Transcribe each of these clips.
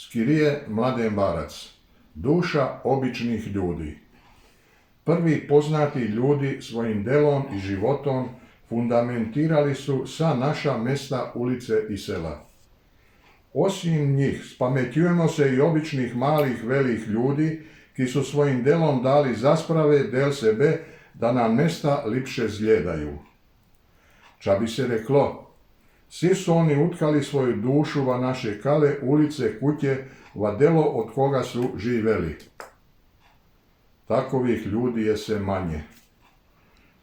Skirije Mladen Barac. Duša običnih ljudi. Prvi poznati ljudi svojim delom i životom fundamentirali su sva naša mesta, ulice i sela. Osim njih, spametujemo se i običnih malih velih ljudi, ki su svojim delom dali zasprave del sebe, da nam mesta lipše zgledaju. Ča bi se reklo, svi su oni utkali svoju dušu va naše kale, ulice, kutje, va delo od koga su živeli. Takovih ljudi je se manje.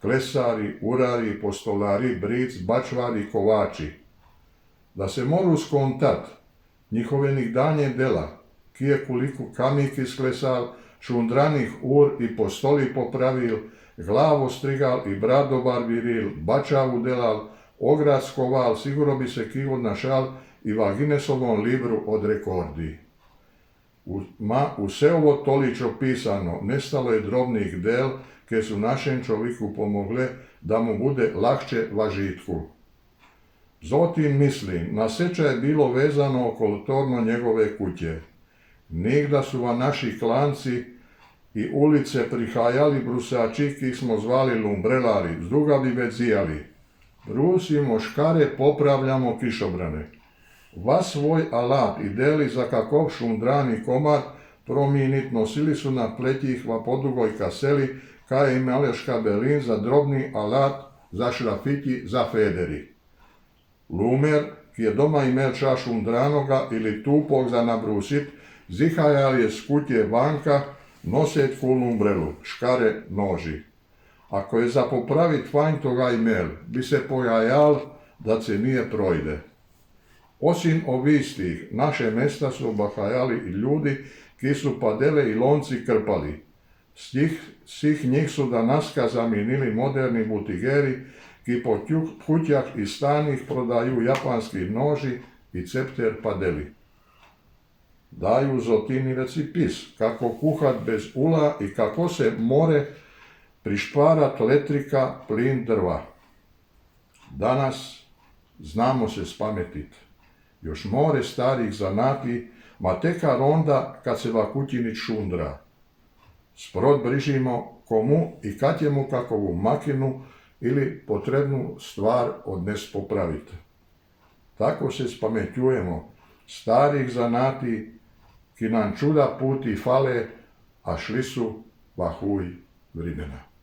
Klesari, urari, postolari, bric, bačvari, kovači. Da se moru skontat njihove nikdanje dela, kije koliko kamik isklesal, šundranih ur i postoli popravil, glavo strigal i brado barbiril, bačavu delal, ograd skoval, sigurno bi se kivo našal i va Guinnessovom libru od rekordi. U sve ovo toličo pisano, nestalo je drobnih del, ke su našem čoviku pomogle da mu bude lakše va žitku. Zotim mislim, na seče je bilo vezano okolo torno njegove kuće. Nigda su va naši klanci i ulice prihajali brusači, ki smo zvali lumbrelari, z druga bi vezijali. Brusimo škare, popravljamo kišobrane. Va svoj alat i deli za kakov šundrani komad prominit nosili su na pletjih va podugoj kaseli, kaj imale škabelin za drobni alat, za šrafiti, za federi. Lumer, ki je doma imel ča šundranoga ili tupog za nabrusit, zihajal je s kutje vanka, noset ku lumbrelu, škare noži. Ako je za popravit fajn toga imel, bi se pojajal da se nije projde. Osim ovistih, naše mesta su obahajali i ljudi, ki su padele i lonci krpali. Svih njih su danaska zamijenili moderni butigeri, ki po kutjah i stanih prodaju japanski noži i cepter padeli. Daju zotini recipis, kako kuhat bez ula i kako se more prišparat letrika, plin, drva. Danas znamo se spametit. Još more starih zanati, ma tekar onda kad se va kućinić šundra. Sprot brižimo komu i kad je mu kakovu makinu ili potrebnu stvar odnes popraviti. Tako se spametujemo starih zanati, ki nam čuda puti fale, a šli su va huj vrimena.